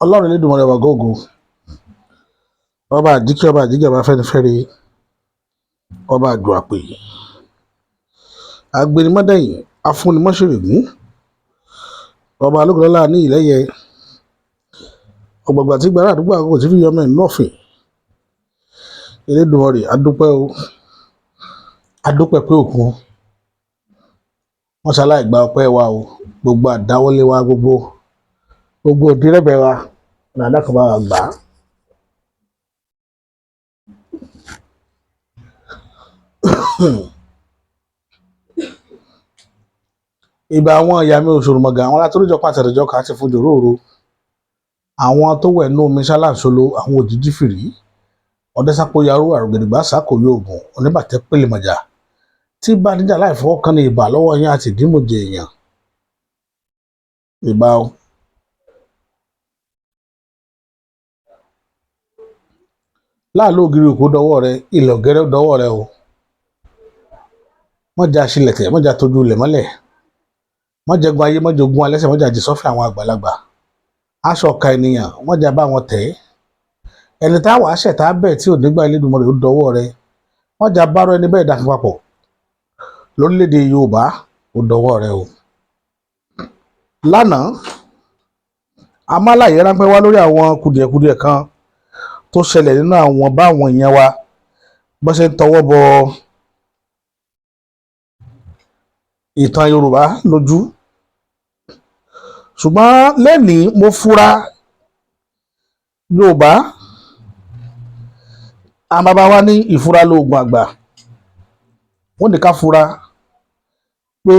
Ọlọ́run Elédùmarè ọba gógó, ọba àjíkẹ́ ọba àjíkẹ́ ọba fẹ́nifẹ́re, ọba àjò àpè, agbẹnimọ́dẹ̀yìn, afúnimọ́ṣẹ̀rẹ̀gún, ọba alógunlọ́lá ní ìlẹ́yẹ, ọ̀gbọ̀gbà tí gbàrà àdúgbò àkókò tí fi yọmọ ẹ̀ nọ́ọ̀fìn. Elédùmarè adúpẹ́ o, adúpẹ́ pé òkun wọ́n ṣaláì gba ọpẹ́ wa o, gbogbo àdáwọ́lé wa, gbogbo òdírẹ́bẹ̀ wa nàdá kan bá wa gbà á. Ìbà àwọn ìyá mi òṣòròmọ̀gà, àwọn alátoríjọ pàtàkìjọ kà á ti fojú róòrò, àwọn tó wẹ̀ nú omi ṣáláṣolo, àwọn òjijì fìrí, ọdẹ́sápó yarú àrògèdègbà sákò yóògùn, oníbàtẹ́ pèlèmọ̀jà tí bá níjà láì fọwọ́ kan ní ìbà lọ́wọ́ yín àti ìdímọ̀jẹ èèyàn. Ìbà o. Láàlú ògiri òkú dọwọ́ rẹ, ilẹ̀ ọ̀gẹ́rẹ́ dọwọ́ rẹ o. Mọ́jà aṣílẹ̀tẹ̀, mọ́jà tójú ilẹ̀ mọ́lẹ̀, mọ́jà gun ayé, mọ́jà ogun alẹ́sẹ̀, mọ́jà jì sọ́fẹ̀ àwọn àgbàlagbà. Aṣọ ọ̀ka ènìyàn, mọ́jà bá wọn tẹ̀. Ẹni tá wàá ṣẹ̀ tá bẹ́ẹ̀ tí ò nígbà Elédùmarè ó dọwọ́ rẹ. Mọ́jà bárò ẹni bẹ́ẹ̀ dàkún papọ̀. Lórílẹ̀-èdè Yorùbá ó dọwọ́ rẹ o. Lánàá, a máa láyé ráńpẹ́ wá lórí àwọn kùdìẹ̀kudiẹ kan tó ṣẹlẹ̀ nínú àwọn báwọn èèyàn wa bó ṣe ń tọwọ́ bọ ìtàn Yorùbá lójú. Ṣùgbọ́n lẹ́nìí mo fura Yorùbá, àwọn bàbá wa ní ìfura lóògùn àgbà. Wọ́n ní ká fura pé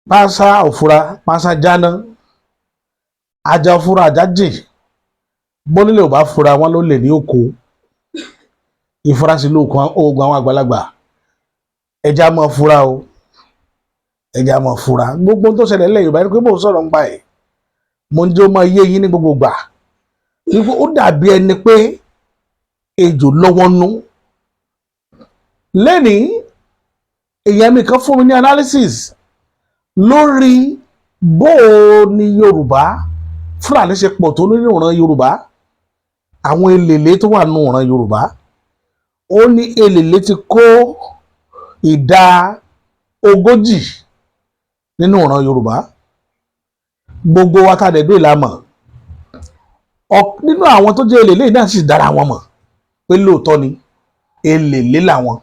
pánsá òfura, pánsá jáná, ajá òfura ajá jìn, bónílé ò bá fura wọn ló lè ní oko. Ìfurasí lóògùn àwọn àgbàlagbà. Ẹja mọ́ fura o, ẹja mọ́ fura. Gbogbo tó ṣẹlẹ̀ lẹ́yìn Yorùbá ni pé mò ń sọ̀rọ̀ ń pa ẹ̀, mo ń jẹ́ ó máa yé yín ní gbogbo gbà. Ó dàbí ẹni pé ejò lọ́wọ́ nú. Lẹ́nìí, èèyàn mi kan fún mi ní analysis lórí bó o ní Yorùbá Fúlàní ṣe pọ̀ tó nínú ìran Yorùbá, àwọn elèlé tó wà nínú ìran Yorùbá. Ó ní elèlé ti kó ìdá 40 nínú ìran Yorùbá. Gbogbo wa tá dẹ̀dọ́ ìlàmọ̀ nínú àwọn tó jẹ́ elèlé náà sì dára wọn mọ̀ pé lóòótọ́ ni elèlé làwọn.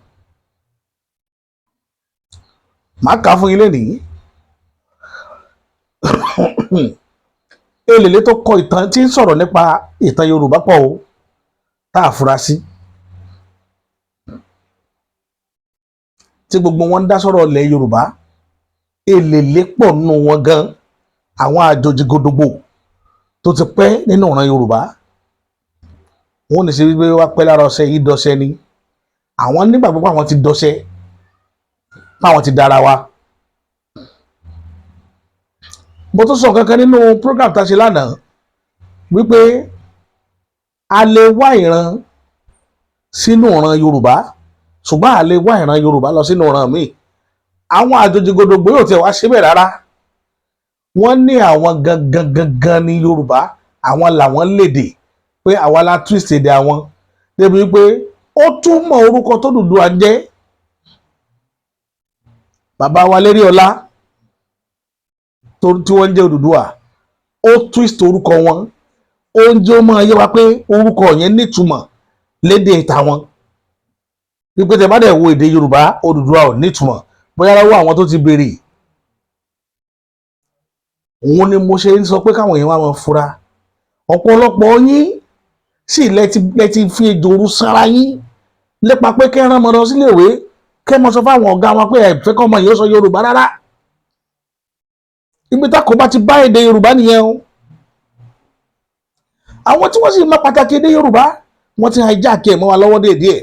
Màá kà á fún yín lénìí. Elèlé tó kọ ìtàn tí ń sọ̀rọ̀ nípa ìtàn Yorùbá pọ̀ o, tá a fura sí, tí gbogbo wọn ń dá sọ̀rọ̀ ilẹ̀ Yorùbá. Elèlé pọ̀ nínú wọn gan, àwọn àjòjì godogbo tó ti pẹ́ nínú ìran Yorùbá. Wọn ò ní ṣe wípé wá pẹ́ lára ọṣẹ yìí dọṣẹ ni. Àwọn nígbàgbọ́ pé àwọn ti dọṣẹ, pé àwọn ti dára wa. Mo tún sọ kankan nínú program tá a ṣe lánàá wípé a lè wá ìran sínú ìran Yorùbá, ṣùgbọ́n a lè wá ìran Yorùbá lọ sínú ìran míì. Àwọn àjòjì godogbo yóò tiẹ̀ wá síbẹ̀ rárá. Wọ́n ní àwọn gangan ní Yorùbá, àwọn làwọn lédè, pé àwa la twist èdè àwọn débi wípé ó túmọ̀ orúkọ tó Odùduwà ń jẹ́. Bàbá wa Léríọlá tí wọ́n ń jẹ́ Odùduwà, ó twist orúkọ wọn. Ó ń jẹ́ ó máa yé wa pé orúkọ yẹn nítumọ̀ lédè tàwọn. Wípé tẹ bá dẹ̀ wo èdè Yorùbá, Odùduwà ò nítumọ̀, bóyá lọ́wọ́ àwọn tó ti béèrè. Òun ni mo ṣe ń sọ pé káwọn èèyàn wá máa fura. Ọ̀pọ̀lọpọ̀ yín sì lẹ́ti fi èjòrú sára yín lépa pé kẹ́rán mọ́ lọ sílé ìwé, kẹ́ mọ́ sọ fáwọn ọ̀gá wọn pé ẹ̀fẹ́ kọ́ ọmọ yìí ó sọ Yorùbá rárá. Ibi tá kò bá ti bá èdè Yorùbá nìyẹn o. Àwọn tí wọ́n sì máa pàtàkì èdè Yorùbá, wọ́n ti hijack ẹ̀ mọ́ wa lọ́wọ́ díẹ̀díẹ̀.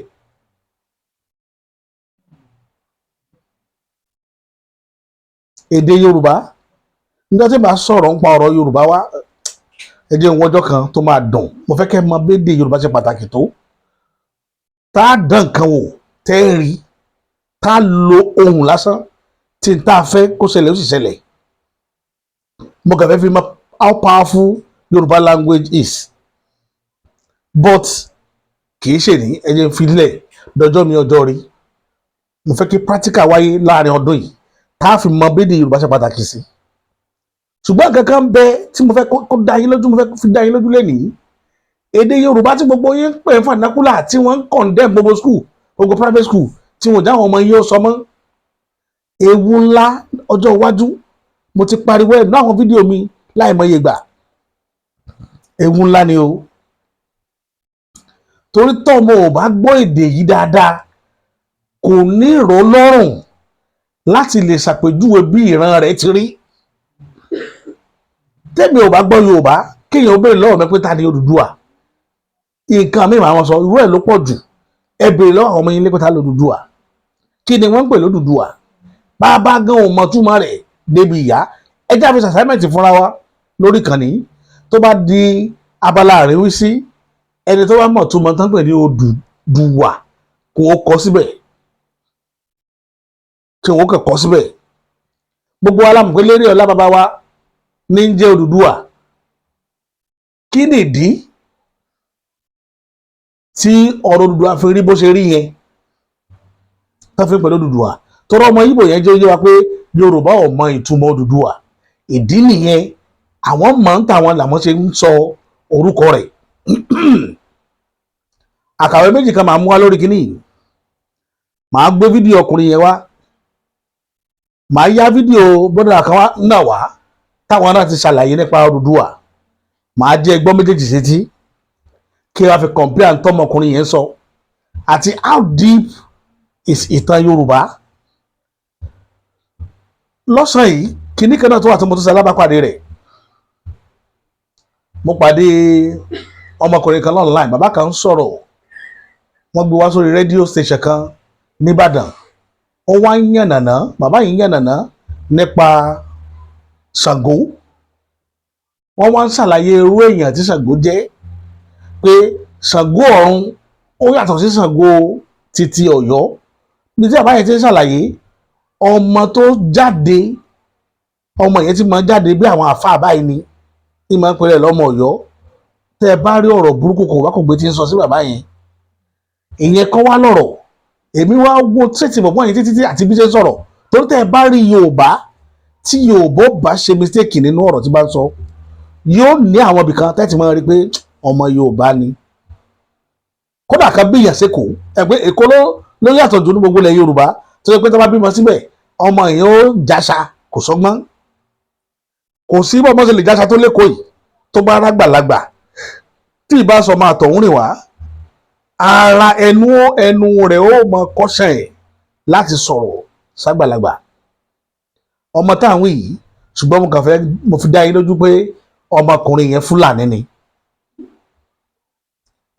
Èdè Yorùbá, nígbà tí bá sọ̀rọ̀ ń pa ọ̀rọ̀ Yorùbá wa, ẹ jẹ́ ohun ọjọ́ kan tó máa dùn. Mo fẹ́ kẹ́ mọ bí èdè Yorùbá ṣe pàtàkì tó. Tá a dán nǹkan wò, tẹ́ ẹ rí, tá a lo ohùn lásán tí n tá a fẹ́ kó ṣẹlẹ̀ ó sì ṣẹlẹ̀. mo kàn fẹ́ fi mọ̀ how powerful Yorùbá language is but kì í ṣe ní ẹjẹ filẹ̀ dọjọ́ mi ọjọ́ rí mo fẹ́ kí practical wáyé láàrin ọdún yìí tá a fi mọ bédè Yorùbá ṣe pàtàkì sí ṣùgbọ́n kankan bẹ tí mo fẹ́ kó dá yín lójú mo fẹ́ fi dá yín lójú lẹ́nìí èdè Yorùbá tí gbogbo yín pè ń vernacular tí wọ́n ń condemn gbogbo school gbogbo private school tí wọ́n jáwọn ọmọ yín ó sọ mọ́ ewu ńlá ọjọ́ iwájú mo ti pariwo ẹ̀ ní àwọn fídíò mi láìmọye gbà ewu ńlá ni o torí tọ́mọ ò bá gbọ́ èdè yìí dáadáa kò ní ìró lọ́rùn láti lè ṣàpèjúwe bí ìran rẹ̀ ti rí tẹ́mi ò bá gbọ́ Yorùbá kéèyàn ó béèrè lọ́wọ́ mi pé ta ni Odùduwà nǹkan mi máa wọn sọ irú ẹ̀ ló pọ̀ jù ẹ béèrè lọ́wọ́ àwọn ọmọ yín lé pé ta l'Odùduwà kí ni wọ́n ń pè l'Odùduwà bàbá gan ò mọ túmọ̀ rẹ̀ débi ìyá ẹ jẹ́ àfihàn assignment fúnra wa lórí ìkànnì tó bá di abala àríwísí ẹni tó bá mọ̀ túmọ̀ tán pè ní Odùduwà kò ó kọ síbẹ̀ kí wọ́n kọ̀ síbẹ̀ gbogbo alámọ̀ pé lérí ọlá bàbá wa ní ń jẹ́ Odùduwà kí nìdí tí ọ̀rọ̀ Odùduwà fi rí bó ṣe rí yẹn tó fi pẹ̀lú Odùduwà tọrọ ọmọ Ìgbò yẹn jẹ́ ó yé wa pé Yorùbá ò mọ ìtumọ̀ Odùduwà ìdí nìyẹn àwọn mọ̀ ń tàwọn làwọn ṣe ń sọ orúkọ rẹ̀ àkàwé méjì kan máa mú wá lórí kínní màá gbé fídíò ọkùnrin yẹn wá màá yá fídíò bọ́dà kan náà wá táwọn náà ti ṣàlàyé nípa Odùduwà màá jẹ́ gbọ́ méjèèjì sétí kí wàá fi compare tọmọkùnrin yẹn sọ àti how deep is ìtàn Yorùbá lọ́sàn yìí kìíní kan náà tó wà tó mo tó ṣe alábàápàdé rẹ̀ mo pàdé ọmọkùnrin kan online bàbá kan ń sọ̀rọ̀ wọ́n gbé wá sórí rédíò station kan nìbàdàn ó wá ń yànnàná bàbá yìí ń yànnàná nípa Ṣàngó wọ́n wá ń ṣàlàyé irú èèyàn tí Ṣàngó jẹ́ pé Ṣàngó ọ̀run ó yàtọ̀ sí Ṣàngó títí Ọ̀yọ́ bí tí bàbá yẹn ti ń ṣàlàyé ọmọ tó jáde ọmọ yẹn ti máa jáde bí àwọn àfáà báyìí ni ní máa ń pèrè lọ́mọ Ọ̀yọ́ tẹ́ ẹ bá rí ọ̀rọ̀ burúkú kò wá kò gbé tí ń sọ sí bàbá yẹn ìyẹn kọ́ wá lọ́rọ̀ èmi wá wo tírètì bọ̀bọ̀ yẹn títí àti bí ṣe ń sọ̀rọ̀ torí tẹ́ ẹ bá rí Yorùbá tí Yorùbá bá ṣe mistake nínú ọ̀rọ̀ tí bá ń sọ yóò ní àwọn ibìkan tẹ́tì máa rí pé ọmọ Yorùbá ni kódà kan bí ìyàn sẹ́kọ̀ọ́ ẹgbẹ́ Èkó ló yàtọ̀ jù ní gbogbo ilẹ̀ Yorùbá tó yẹ pé tó bá bímọ síbẹ̀ ọmọ yẹn ó jáṣà kò sọ́gbọ́n kò sí bọ́mọ ṣe lè jáṣà tó lẹ́kọ̀ọ́ yìí tó bá rágbàlagbà tí ì bá sọ máa tọ̀hún rìn wá ara ẹnu rẹ̀ ó mọ kọ́ṣẹ́ ẹ̀ láti sọ̀rọ̀ ságbàlagbà ọmọ táwọn yìí ṣùgbọ́n mo fi dá yín lójú pé ọmọkùnrin yẹn Fúlàní ni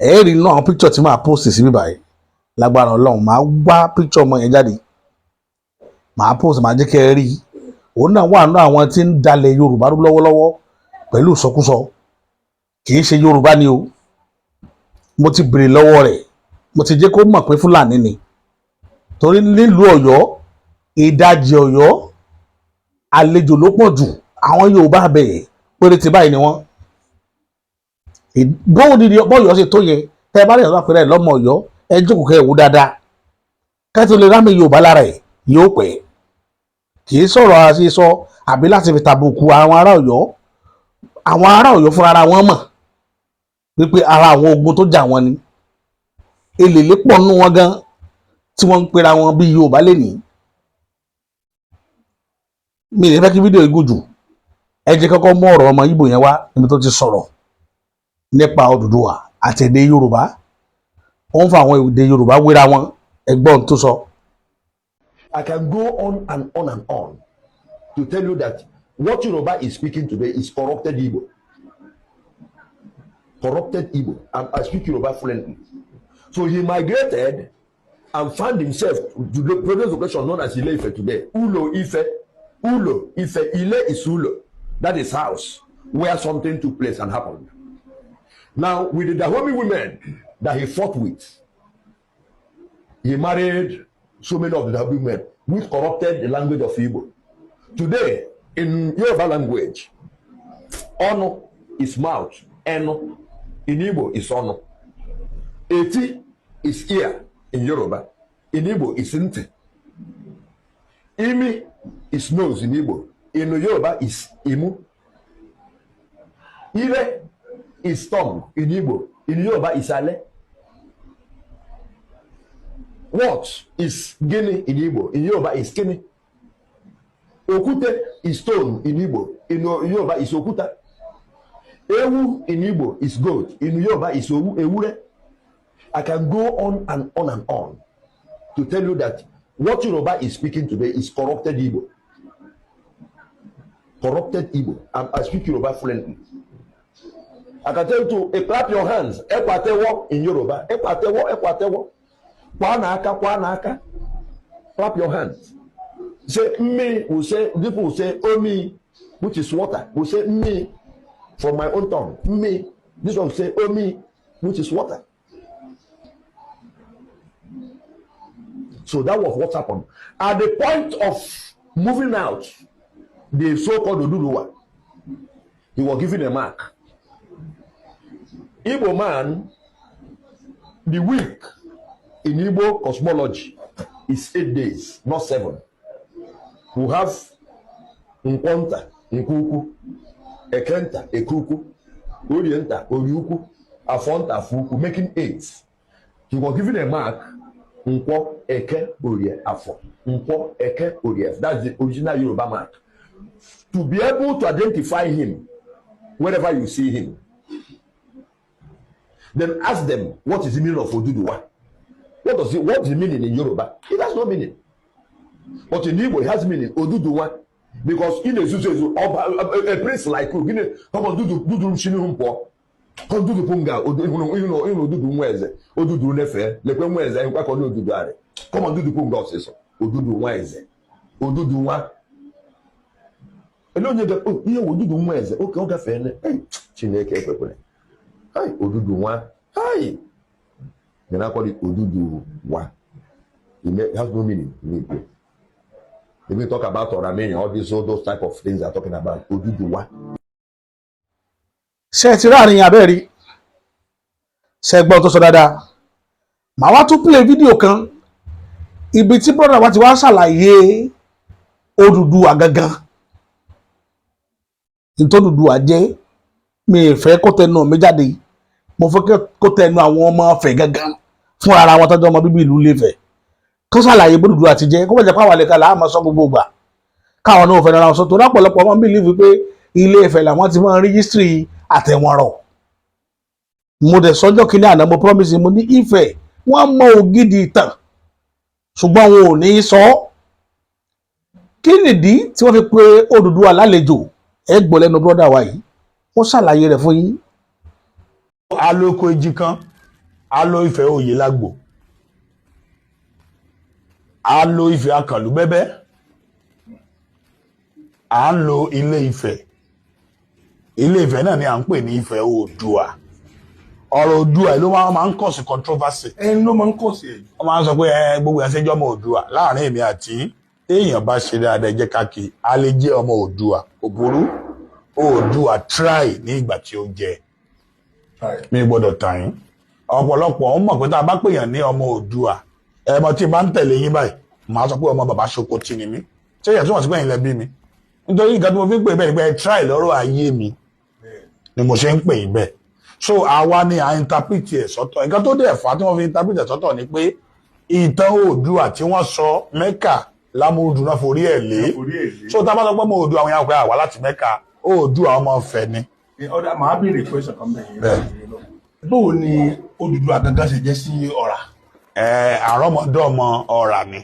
ẹ̀ẹ́rì inú àwọn píkṣọ̀ tí máa post sí bíbáyìí lágbára Ọlọ́run máa wá píkṣọ̀ ọmọ yẹn jáde máa post máa jẹ́ kẹ́ ẹ rí òun náà wà nínú àwọn tí ń dalẹ̀ Yorùbá lọ́wọ́lọ́wọ́ pẹ̀lú ìsọkúsọ kì í ṣe Yorùbá ni o mo ti béèrè lọ́wọ́ rẹ̀ mo ti jẹ́ kó mọ̀ pé Fúlàní ni torí nílùú Ọ̀yọ́ ìdajì Ọ̀yọ́ àlejò ló pọ̀ jù àwọn Yorùbá bẹ̀rẹ̀ péréte báyìí ni wọ́n bóun ni bọ́ọ̀yọ́ ṣe tó yẹ tẹ́ ẹ bá lè sọ pé lọ́mọ Ọ̀yọ́ ẹ jókòó kẹ́ ẹ wò dáadáa kẹ́tù lè rámi Yorùbá lára ẹ̀ yóò pẹ́ kì í sọ̀rọ̀ àṣìṣọ àbí láti fi tàbùkù àwọn ará Ọ̀yọ́ fúnra ara wọn mọ̀ wípé ara àwọn ogun tó jà wọn ni elèlé pọ̀ nínú wọn gan tí wọ́n ń pera wọn bí Yorùbá lè ní mi ní fẹ́ kí fídíò igun jù ẹ jẹ́ kọ́kọ́ mú ọ̀rọ̀ ọmọ Ìgbò yẹn wá níbi tó ti sọ̀rọ̀ nípa Odùduwà àti èdè Yorùbá ó ń fa àwọn èdè Yorùbá wéra wọn ẹgbọ́n tó sọ. I can go on and on and on to tell you that what Yoruba is speaking today is corrupted Igbo. Corrupted Igbo. I speak Yoruba fluently. So he migrated and found himself to the present location known as Ile Ife today. Ulo Ife. Ulo Ife. Ile is Ulo. That is house where something took place and happened. Now, with the Dahomey women that he fought with, he married so many of the Dahomey women, which corrupted the language of Igbo. Today, in Yoruba language, Ono is mouth. Eno in Igbo is ono. Eti is ear in Yoruba. In Igbo is nti. Imi is nose in Igbo. In Yoruba is imu. Ire is tongue in Igbo. In Yoruba is ale. What is gini in Igbo? In Yoruba is kini. Okute is stone in Igbo. In Yoruba is okuta. Ewu in Igbo is goat. In Yoruba is ewure. I can go on and on and on to tell you that what Yoruba is speaking today is corrupted Igbo. Corrupted Igbo. I speak Yoruba fluently. I can tell you to clap your hands. Ekwatewo in Yoruba. Ekwatewo, ekwatewo. Kwa na aka. Clap your hands. Say me, we say, people will say, oh me, which is water. We say me from my own tongue. Me. This one will say, oh me, which is water. So that was what happened. At the point of moving out, the so-called Oduduwa, he was given a mark. Igbo man, the week in Igbo cosmology is 8 days, not 7. We have Nkwanta, Nkuku, Ekenta, Ekuku, Orienta, Oriuku, Afonta, Afuku, making 8. He was given a mark, Nkwo, Eke, Orie, Afo. Nkwo, Eke, Orie. That's the original Yoruba mark. To be able to identify him wherever you see him, then ask them, what is the meaning of Oduduwa? What's the meaning in Yoruba? It has no meaning. But in Igbo, it has meaning. Oduduwa. Because in a prince like you, come on, Dudu Shinumpo, come Dudu Punga, Dudu Mweze, Odudu Nefe, Lepe Mweze, and Kwako Oduduare. Come on, Dudu Punga says, Odudu Mweze, Oduduwa. And then you go, oh, here Odudu Mweze, okay, Fene, hey, Chineke, hi, Oduduwa, hi. Then I call it Oduduwa. It has no meaning in Igbo. If we talk about Orameni, all those type of things are talking about Oduduwa. Ṣé ti ráàrin abẹ́rí ṣe gbọ́ tó sọ dáadáa màá wá tún play fídíò kan ibi tí brother wa ti wá ṣàlàyé Odùduwà gangan Odùduwà jẹ́ mi fẹ́ kó tẹnu mi jáde mo fẹ́ kó tẹnu àwọn ọmọ Ifẹ̀ gangan fún ara wọn tọ́jú ọmọ bíbí ìlú Ilé-Ifẹ̀ kó ṣàlàyé Odùduwà ti jẹ́ kó bẹ̀jẹ̀ pàwọn àlẹ́kà làá máa sọ gbogbo gbà káwọn náà fẹ́ náà sọ tó lápọ̀lọpọ̀ wọn bílíìfù pé Ilé-Ifẹ̀ làwọn ti máa rẹ́gísítírì àtẹ̀wọ̀nrọ̀ mo dẹ̀ sọ́jọ́ kìíní àná mo promise mo ní Ifẹ̀ wọ́n mọ ògidì ìtàn ṣùgbọ́n wọn ò ní sọ kí nìdí tí wọ́n fi pe Odùduwà lálejò ẹ gbọ́ lẹ́nu brọ́dà wa yìí wọ́n ṣàlàyé rẹ̀ fún yín. A lo oko èjì kan, a lo Ifẹ̀ òye lágbo, a lo Ifẹ̀ akànlú bẹ́bẹ́, à ń lo Ilé-Ifẹ̀. Ilé-Ifẹ̀ náà ni à ń pè ní Ifẹ̀ Oòduà. Ọ̀rọ̀ Oòduà ló máa ń cause controversy. Ẹni ló máa ń kọ̀ sí ẹ̀. Wọ́n máa ń sọ pé gbogbo ẹ̀ ṣẹ́jọ́ ọmọ Oòduà láàrin èmi àti téèyàn bá ṣe dáadáa jẹ́ káàkiri a lè jẹ́ ọmọ Oòduà kò burú. Oòduà try ní ìgbà tí ó jẹ. Mi gbọ́dọ̀ tàn yín. Ọ̀pọ̀lọpọ̀ ó mọ̀ pé tá a bá pèèyàn ní ọmọ Oòduà ẹ̀mọ tí bá ń tẹ̀lé yín báyìí màá sọ pé ọmọ bàbá Ṣókótì ni mí. Ṣé ìyẹn tí wọ́n ti pẹ́yìn lẹ́bí mi? Nítorí nǹkan tí mo fi ń pè bẹ́ẹ̀ ni pé try lọ́rọ̀ ayé mi ni mo ṣe ń pè yín bẹ́ẹ̀. So àwa ni à interpret ẹ̀ sọ́tọ̀. Nǹkan tó dẹ̀ fà á tí wọ́n fi interpret ẹ̀ sọ́tọ̀ ni pé ìtàn Oòduà tí wọ́n sọ Mẹ́kà lámúrúdù náà forí ẹ̀ lé. So tá a bá sọ pé ọmọ Oòduà àwọn yàrá pé àwa láti Mẹ́kà Oòduà ọmọ Ifẹ̀ ni. Ọ̀dà màá béèrè question kan bẹ́ẹ̀. Báwo ni Odùduwà gangan ṣe jẹ́ sí Ọ̀rà? Àrọ́mọdọ́mọ Ọ̀rà ni.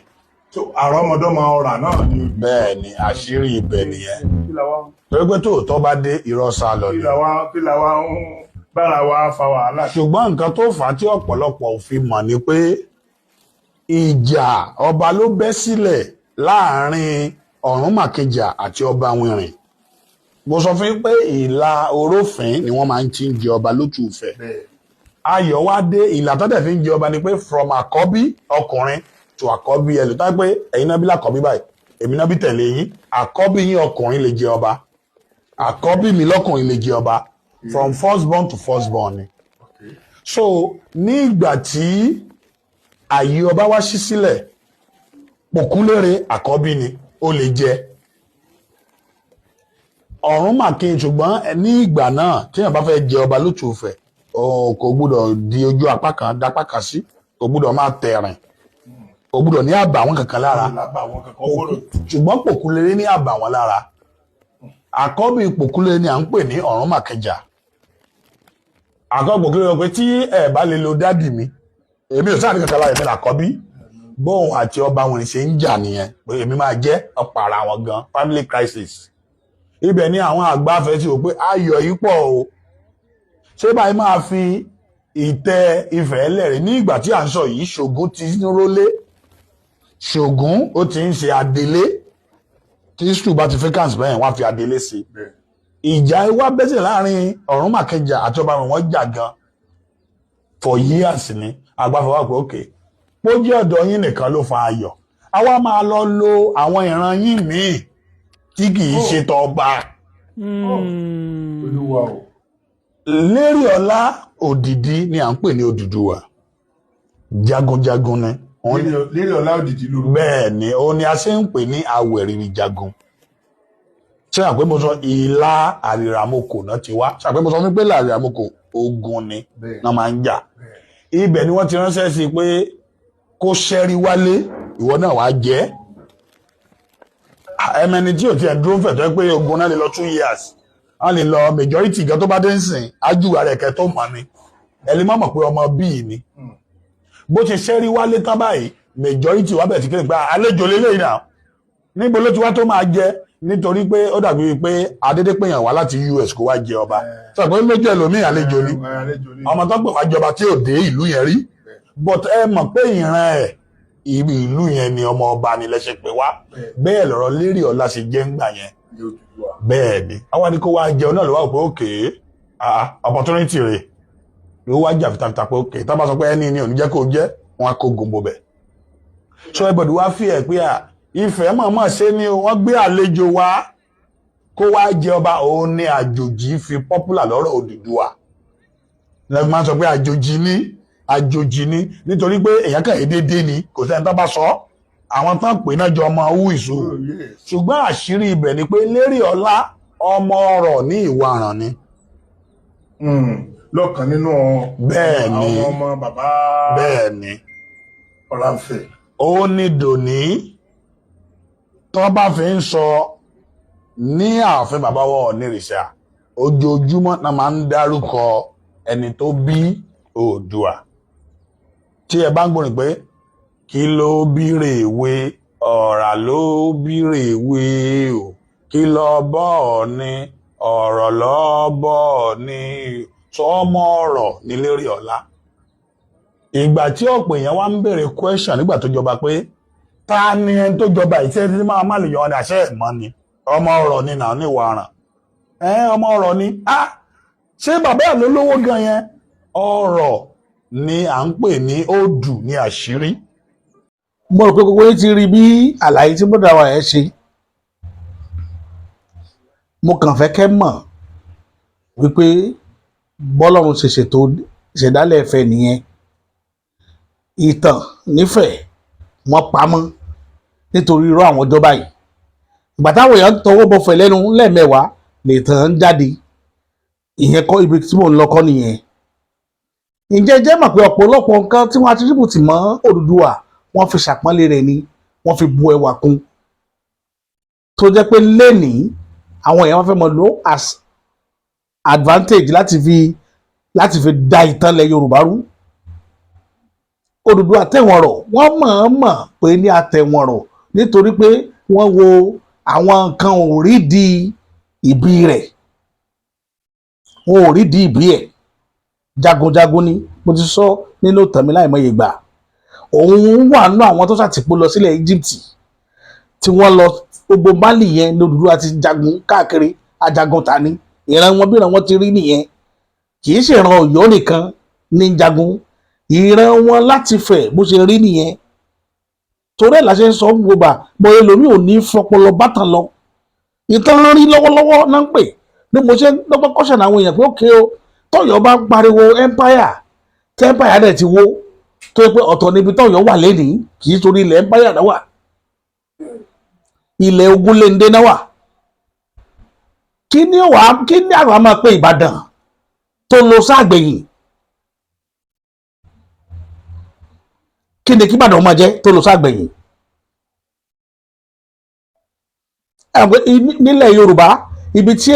So àrọ́mọdọ́mọ Ọ̀rà náà ni. Bẹ́ẹ̀ ni àṣírí ibẹ̀ nìyẹn. Kí la wá? Torí pé tòótọ́ bá dé irọ́ sá lọ ni. Kí la wá ń bára wa fa wàhálà? Ṣùgbọ́n nǹkan tó fà á tí ọ̀pọ̀lọpọ̀ ò fi mọ̀ ni pé ìjà ọba ló bẹ́ sílẹ̀ láàrin Ọ̀rúnmàkejì àti ọba Wìnrìn. Mo sọ fún yín pé ìlà Orófin ni wọ́n máa ń ti ń jẹ ọba lótú Ifẹ̀. Ayọ̀wádé ìlà tó dẹ̀ fi ń jẹ ọba ni pé from àkọ́bí ọkùnrin to àkọ́bí ẹ̀ ló tá pé ẹ̀yin náà bí lákọ́bí báyìí èmi náà bí tẹ̀lé yín àkọ́bí yín ọkùnrin lè jẹ ọba àkọ́bí mi lọ́kùnrin lè jẹ ọba from first born to first born ni. So ní ìgbà tí àyè ọba wá ṣí sílẹ̀ Pòkúnlére àkọ́bí ni ó lè jẹ Ọ̀rúnmàkin ṣùgbọ́n ní ìgbà náà téèyàn bá fẹ́ jẹ ọba lótùúfẹ̀ kò gbúdọ̀ di ojú apá kan dápá kan sí kò gbúdọ̀ máa tẹ̀rìn kò gbúdọ̀ ní àbàwọ́n kankan lára ṣùgbọ́n Pòkúnléré ní àbàwọ́n lára àkọ́bí Pòkúnléré ni à ń pè ní Ọ̀rúnmàkẹjà àkọ́bí Pòkúnléré pé tí ẹ bá lè lo dádì mi èmi ò sáà ní kankan lára èmi làkọ́bí bóun àti ọba wọn ṣe ń jà nìyẹn pé èmi máa jẹ́ ọ̀pọ̀ ara wọn gan family crisis ibẹ̀ ni àwọn àgbàfẹ́ ti rò pé ayọ̀ yìí pọ̀ o ṣé báyìí máa fi ìtẹ́ Ifẹ̀ lẹ́rìí ní ìgbà tí à ń sọ yìí Ṣògún ti ń rólé Ṣògún ó ti ń ṣe adelé tí history bá ti fẹ́kànsì bẹ́ẹ̀ wọ́n á fi adelé sí ìjà ìwà bẹ́sẹ̀ láàrin Ọ̀rúnmàkẹjà àti ọba wọn jà gan for years ni àgbàfẹ́ wà pé òkè pójú ọ̀dọ̀ yín nìkan ló fa ayọ̀ àwa máa lọ lo àwọn ìran yín míì tí kì í ṣe tọba. Lérí Ọlá Òdìdí ni à ń pè ní Odùduwà jagunjagun ni. Lérí Ọlá Òdìdí lórúkọ. Bẹ́ẹ̀ ni ó ní a ṣe ń pè ní awẹ̀rìrì jagun. Ṣé àpé mo sọ ìlà àrìràmọkò náà ti wá? Ṣé àpé mo sọ wípé àrìràmọkò ogun ni náà máa ń jà? Ibẹ̀ ni wọ́n ti ránṣẹ́ sí pé kó ṣẹ́rí wálé ìwọ náà wàá jẹ́ ẹmẹni tí ò tiẹ̀ dúró fẹ̀ tó yẹ pé ogun náà lè lọ 2 years wọ́n lè lọ majority gan tó bá dé ń sìn ájú ara ẹ̀kẹ́ tó mọ̀ ni ẹni má mọ̀ pé ọmọ bíi ni bó ṣe ṣẹ́rí wálé tán báyìí majority wà bẹ̀ tí kéde pé àlejò lélẹ́yìn náà níbo ló ti wá tó máa jẹ nítorí pé ó dàbí pé adédé péyàn wá láti US kó wá jẹ ọba sọ pé lójú ẹlòmíì àlejò ni ọmọ tó pè wá jọba tí ò dé ìlú yẹn rí but ẹ mọ̀ pé ìran ẹ̀ ibi ìlú yẹn ni ọmọ ọba ni lẹ́sẹ̀ pé wá bẹ́ẹ̀ lọ̀rọ̀ Lérí Ọlá ṣe jẹ́ ńgbà yẹn bẹ́ẹ̀ ni àwọn ni kó wá jẹun náà ló wá pé òkè opportunity rẹ̀ ló wá jà fìtàfìtà pé òkè tá bá sọ pé ẹni ni ò ní jẹ́ kó jẹ́ wọn á kó gòmbò bẹ̀ so everybody wá fi ẹ̀ pé Ifẹ̀ mọ̀ọ́mọ̀ ṣe ni wọ́n gbé àlejò wá kó wá jẹ ọba òun ni àjòjì fi popular lọ́rọ̀ Odùduwà lẹ́gbẹ̀ẹ́ máa ń sọ pé àjòjì ni nítorí pé èèyàn kàn déédéé ni kò sẹ́ni tó bá sọ àwọn tán pè náà jọ ọmọ owó ìṣó ṣùgbọ́n àṣírí ibẹ̀ ni pé Lérí Ọlá ọmọ ọrọ̀ ní Ìwàràn ni. lọ́kàn nínú àwọn ọmọ bàbá bẹ́ẹ̀ ni Ọláfẹ́. ó ní dòní tó bá fi ń sọ ní ààfin bàbá wọn Ọ̀nìrìṣà ojoojúmọ́ náà máa ń dárúkọ ẹni tó bí Oòduà tí ẹ bá ń gbọ́n pé kí ló bí rèwe ọ̀rà ló bí rèwe o kí lọ bọ́ ọ ní ọ̀rọ̀ lọ bọ́ ọ ní sọmọ ọ̀rọ̀ ní Lérí Ọlá ìgbà tí ọ̀pọ̀ èèyàn wá ń béèrè question nígbà tó jọba pé ta ni ẹni tó jọba ìṣe tí máa má lè yan ọdẹ àṣẹ ẹ̀mọ́ ni ọmọ ọ̀rọ̀ ni náà ní Ìwàràn ọmọ ọ̀rọ̀ ni ṣé bàbá ẹ̀ ló lówó gan yẹn ọ̀rọ̀ ni à ń pè ní Odù ní àṣírí. mo rò pé gbogbo yín ti rí bí àlàyé tí bọ́dà wa yẹn ṣe mo kàn fẹ́ kẹ́ mọ̀ wípé bọ́lọ́run ṣe ṣètò ìṣẹ̀dálẹ̀ Ifẹ̀ nìyẹn ìtàn nífẹ̀ẹ́ wọ́n pamọ́ nítorí irú àwọn ìjọba yìí ìgbà táwọn èèyàn tọwọ́ bọ Ifẹ̀ lẹ́nu lẹ́ẹ̀mẹ́wàá lè tàn án jáde ìyẹn kọ́ ibi tí mò ń lọ kọ́ nìyẹn. Ǹjẹ́ jẹ́ mọ̀ pé ọ̀pọ̀lọpọ̀ nǹkan tí wọ́n attribute mọ́ Odùduwà wọ́n fi ṣàpọ́nlé rẹ̀ ni wọ́n fi bu ẹwà kún tó jẹ́ pé lẹ́nìí àwọn èèyàn fẹ́ mọ̀ lò as advantage láti fi da ìtàn ilẹ̀ Yorùbá rú. Odùduwà tẹ̀wọ̀n rọ̀ wọ́n mọ̀ pé ní àtẹ̀wọ̀n rọ̀ nítorí pé wọ́n wo àwọn nǹkan òrídìí ìbí rẹ̀ wọn ò rídìí ìbí ẹ̀ jagunjagun ni mo ti sọ nínú tẹ̀mí láìmọye ìgbà òun wà nínú àwọn tó ṣàtìpó lọ sílẹ̀ Egypt tí wọ́n lọ gbogbo Mali yẹn ní Odùduwà ti jagun káàkiri ajagun ta ni ìran wọn bí ìran wọn ti rí nìyẹn kì í ṣèran Ọ̀yọ́ nìkan ní jagun ìran wọn láti Ifẹ̀ bó ṣe rí nìyẹn torí ẹ̀ la ṣe ń sọ gbogbo bóyá lómi ò ní fọpọlọ bátàn lọ ìtàn rí lọ́wọ́lọ́wọ́ náà ń pè ní mo ṣe lọ́gbọ́n kọ́ṣọ̀nà àwọn èèyàn pé ó ké o tọ́yọ́ bá ń pariwo empire tí empire dẹ̀ ti wó tó yẹ pé ọ̀tọ̀ níbi tọ́yọ́ wà lẹ́nìí kì í torí ilẹ̀ empire náà wà ilẹ̀ Ogunléndé náà wà kí ni àwọn a máa pe Ìbàdàn tó lọ sáàgbẹ̀yìn kí ni kí Ìbàdàn máa jẹ́ tó lọ sáàgbẹ̀yìn nílẹ̀ Yorùbá ibi tí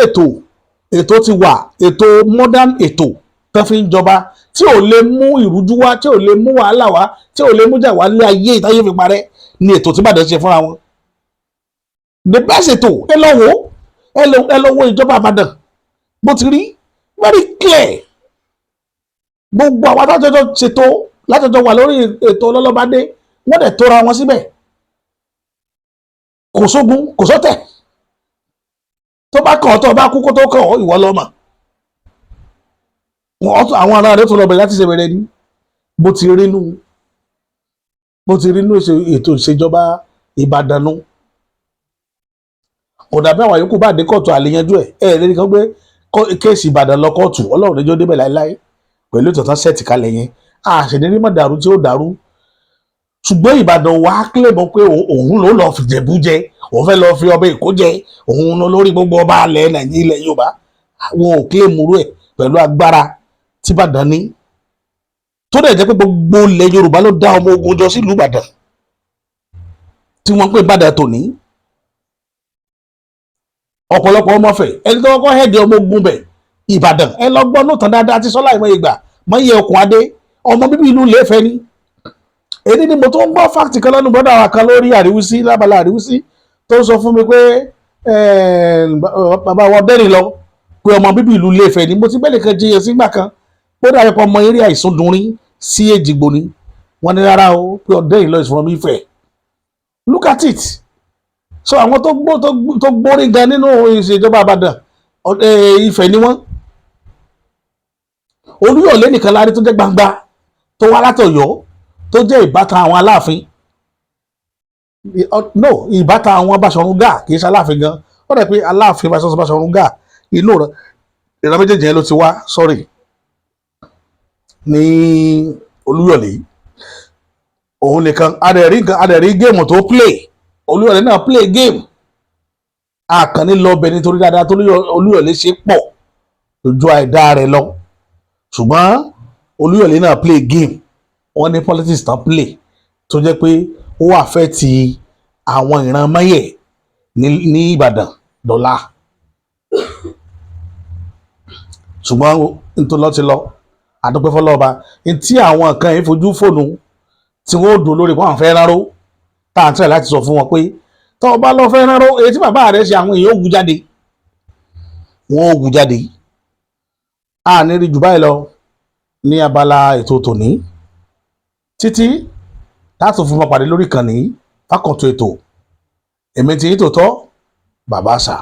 ètò ti wà ètò modern ètò tó fi ń jọba tí ò lè mú ìrújú wá tí ò lè mú wàhálà wá tí ò lè mú jà wá lé ayé ìtayé fi parẹ́ ni ètò tí Ìbàdàn ṣe fúnra wọn the best ètò ẹ lọ wo ìjọba Ìbàdàn bó ti rí very clear gbogbo àwọn adájọ́ ṣètò látọjọ́ wà lórí ètò ọlọ́lọ́bádé wọ́n dẹ̀ tóra wọn síbẹ̀ kò sógun kò sọ́tẹ̀ tó bá kàn ọ́ tó bá kú kó tó kàn ọ́ ìwọ lọ́mọ àwọn ará rẹ̀ tó lọ bẹ̀rẹ̀ láti ṣe bẹ̀rẹ̀ ní bó ti rí nú ètò ìṣèjọba Ìbàdàn nù kò dàbí àwọn yòókù bá dé kóòtù àlèyanjú ẹ̀ lẹ́ni kan gbé kéèsì Ìbàdàn lọ kóòtù Ọlọ́run níjọ́ débẹ̀ láéláé pẹ̀lú ìtọ̀tán sẹ́ẹ̀tì kalẹ̀ yẹn àṣẹ̀dẹ́rí mọ̀ dàrú tí ó dàrú ṣùgbọ́n Ìbàdàn wà á kílẹ̀ mọ́ pé òun ló lọ́ọ́ fi Jẹ̀bú jẹ òun fẹ́ lọ́ọ́ fi ọba Èkó jẹ òun lórí gbogbo ọba alẹ́ Nàìjíríà ilẹ̀ Yorùbá wọn ò kílẹ̀ múrú ẹ̀ pẹ̀lú agbára tí Ìbàdàn ní tó dẹ̀ jẹ́ pé gbogbo ilẹ̀ Yorùbá ló dá ọmọ ogun jọ sílùú Ìbàdàn tí wọ́n ń pè Ìbàdàn tòní ọ̀pọ̀lọpọ̀ ọmọ fẹ̀ ẹni tó kọ́kọ́ hẹ́ẹ̀dì ọmọ ogun bẹ̀ Ìbàdàn ẹ lọ gbọ́ nóòtàn dáadáa ti sọ́lá ìmọ̀ ìgbà mọ́ iye okùn adé ọmọ bíbí ìlú Ilé-Ifẹ̀ ni èdè ni mo tó ń gbọ́ fáktì kan lọ́nu gbọ́dọ̀ àwọn kan lórí àríwísí lábala àríwísí tó sọ fún mi pé bàbá wa bẹ́rìn lọ pé ọmọ bíbí ìlú Ilé-Ifẹ̀ ni mo ti bẹ́ẹ̀ kan jiyàn sígbà kan pé ó dàbí pé ọmọ eré Àìsúndùnrín sí Èjìgbò ni wọ́n ní rárá o pé ọ̀dẹ́rìn lọ is from Ifẹ̀ look at it so àwọn tó gbórí gan nínú ìṣèjọba Ìbàdàn Ifẹ̀ ni wọ́n Olúyọ̀lé nìkan lárí tó jẹ́ gbangba tó wá látọ̀yọ́ tó jẹ́ ìbátan àwọn Aláàfin no ìbátan àwọn Báṣọ̀run Gáà kì í ṣe Aláàfin gan ó dẹ̀ pé Aláàfin Báṣọ̀run Gáà inú ìran méjèèjì yẹn ló ti wá sorry ní Olúyọ̀lé òun nìkan adẹ̀rí géèmù tó play Olúyọ̀lé náà play game àkànní lọ bẹ nítorí dáadáa tó Olúyọ̀lé ṣe pọ̀ lójú àìdá rẹ̀ lọ ṣùgbọ́n Olúyọ̀lé náà play game wọ́n ní politics tán play tó jẹ́ pé ó wà fẹ́ ti àwọn ìran mẹ́yẹ̀ ní Ìbàdàn dọ́là ṣùgbọ́n nítorí lọ́ ti lọ àdúpẹ́ fọlọ́ọ̀ba tí àwọn kan yìí fojú fóònù tí wọ́n ó dùn lórí wọn fẹ́ rárá tá à ń tẹ̀ láti sọ fún wọn pé tó o bá lọ fẹ́ rárá èyí tí bàbá rẹ̀ ṣe àwọn èèyàn ó wù jáde wọ́n ó wù jáde a ní rí jù báyìí lọ ní abala ètò tòní títí láti fún wọn pàdé lórí ìkànnì Fákàntó ètò èmi ti yí tòótọ́ bàbá àṣà.